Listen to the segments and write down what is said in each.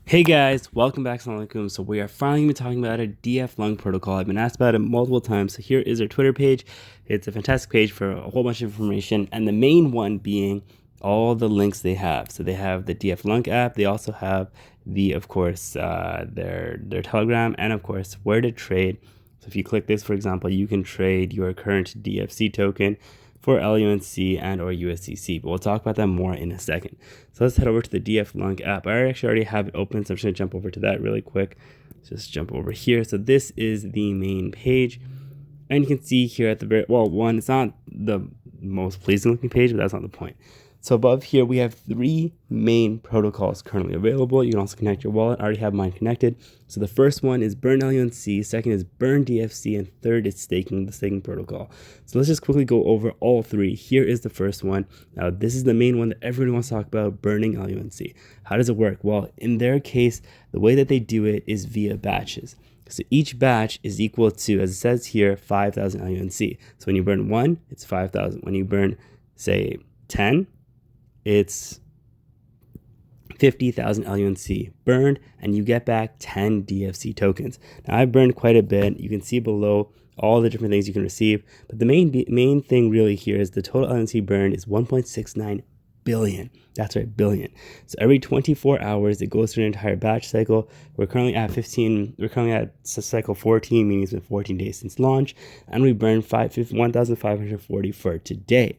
Hey guys, welcome back. Assalamu alaikum. So we are finally going to be talking about a Dflunc protocol. I've been asked about it multiple times. So here is our Twitter page. It's a fantastic page for a whole bunch of information, and the main one being all the links they have. So they have the Dflunc app. They also have of course, their Telegram, and of course, where to trade. So if you click this, for example, you can trade your current DFC token for LUNC and or USDC, but we'll talk about that more in a second. So let's head over to the Dflunc app. I actually already have it open, so I'm just gonna jump over to that really quick. Just jump over here. So this is the main page, and you can see here at the very, one, it's not the most pleasing looking page, but that's not the point. So above here, we have three main protocols currently available. You can also connect your wallet. I already have mine connected. So the first one is Burn LUNC, second is Burn DFC, and third is the staking protocol. So let's just quickly go over all three. Here is the first one. Now, this is the main one that everyone wants to talk about, burning LUNC. How does it work? Well, in their case, the way that they do it is via batches. So each batch is equal to, as it says here, 5,000 LUNC. So when you burn one, it's 5,000. When you burn, say, 10, it's 50,000 LUNC burned, and you get back 10 DFC tokens. Now, I've burned quite a bit. You can see below all the different things you can receive, but the main thing really here is the total LUNC burned is 1.69 billion. That's right, billion. So every 24 hours, it goes through an entire batch cycle. We're currently at cycle 14, meaning it's been 14 days since launch, and we burned 1,540 for today.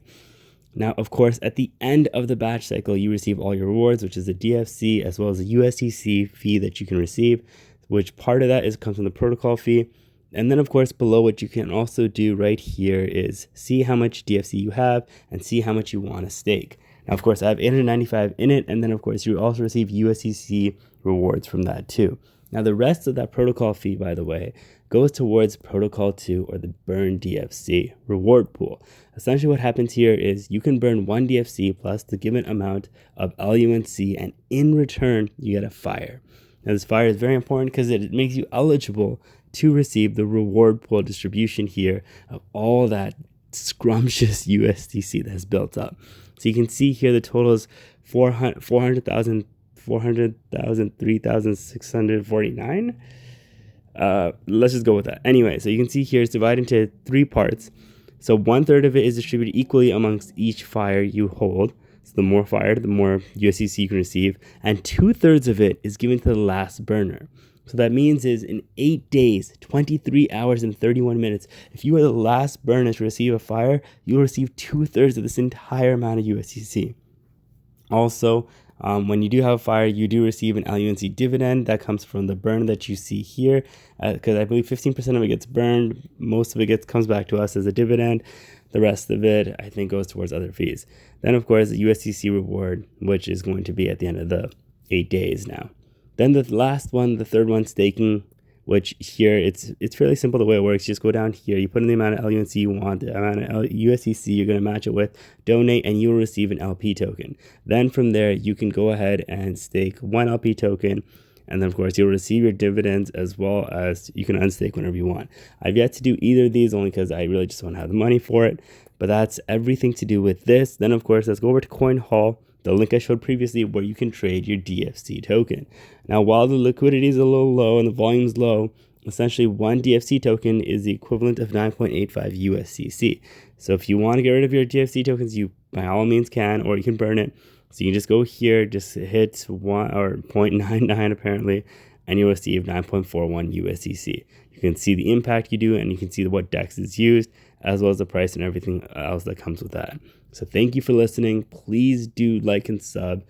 Now, of course, at the end of the batch cycle, you receive all your rewards, which is the DFC as well as the USDC fee that you can receive, which part of that comes from the protocol fee. And then, of course, below, what you can also do right here is see how much DFC you have and see how much you want to stake. Now, of course, I have 895 in it, and then, of course, you also receive USDC rewards from that too. Now, the rest of that protocol fee, by the way, goes towards Protocol 2 or the Burn DFC reward pool. Essentially, what happens here is you can burn one DFC plus the given amount of LUNC, and in return, you get a fire. Now, this fire is very important because it makes you eligible to receive the reward pool distribution here of all that scrumptious USDC that has built up. So you can see here the total is 400,000, 3,649. Let's just go with that. Anyway, so you can see here it's divided into three parts. So 1/3 of it is distributed equally amongst each fire you hold. So the more fire, the more USDC you can receive. And 2/3 of it is given to the last burner. So that means is in 8 days, 23 hours and 31 minutes, if you are the last burner to receive a fire, you will receive 2/3 of this entire amount of USDC. Also, when you do have a fire, you do receive an LUNC dividend that comes from the burn that you see here, because I believe 15% of it gets burned. Most of it comes back to us as a dividend. The rest of it, I think, goes towards other fees. Then, of course, the USDC reward, which is going to be at the end of the 8 days now. Then the last one, the third one, staking, which here it's fairly simple the way it works. You just go down here, you put in the amount of LUNC you want, the amount of USDC you're going to match it with, donate, and you will receive an LP token. Then from there, you can go ahead and stake one LP token, and then of course you'll receive your dividends as well as you can unstake whenever you want. I've yet to do either of these only because I really just don't have the money for it, but that's everything to do with this. Then of course, let's go over to Coin Hall, the link I showed previously, where you can trade your DFC token. Now, while the liquidity is a little low and the volume is low, essentially one DFC token is the equivalent of 9.85 USDC. So if you want to get rid of your DFC tokens, you by all means can, or you can burn it. So you can just go here, just hit 0.99 apparently, and you'll receive 9.41 USDC. You can see the impact you do, and you can see what DEX is used, as well as the price and everything else that comes with that. So thank you for listening. Please do like and sub,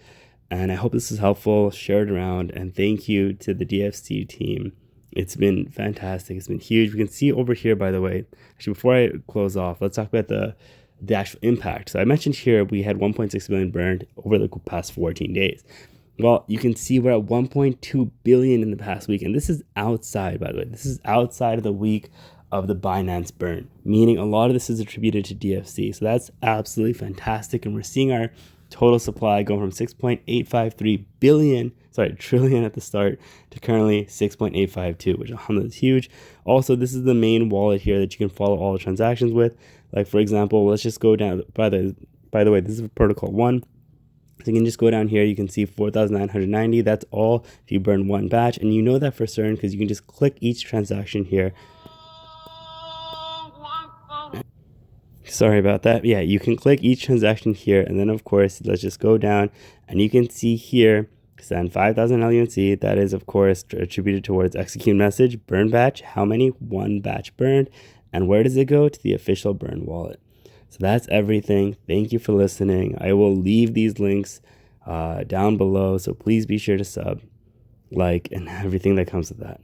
and I hope this is helpful. Share it around, and thank you to the DFC team. It's been fantastic. It's been huge. We can see over here, by the way. Actually, before I close off, let's talk about the actual impact. So I mentioned here we had 1.6 billion burned over the past 14 days. Well, you can see we're at 1.2 billion in the past week, and this is outside, by the way. This is outside of the week of the Binance burn, meaning a lot of this is attributed to DFC. So that's absolutely fantastic, and we're seeing our total supply go from 6.853 trillion at the start to currently 6.852, which is huge. Also, this is the main wallet here that you can follow all the transactions with. Like, for example, let's just go down. By the way, this is protocol 1. So you can just go down here. You can see 4,990. That's all if you burn one batch. And you know that for certain because you can just click each transaction here. Sorry about that. Yeah, you can click each transaction here. And then, of course, let's just go down. And you can see here, send 5,000 LUNC. That is, of course, attributed towards execute message, burn batch. How many? One batch burned. And where does it go? To the official burn wallet. So that's everything. Thank you for listening. I will leave these links down below. So please be sure to sub, like, and everything that comes with that.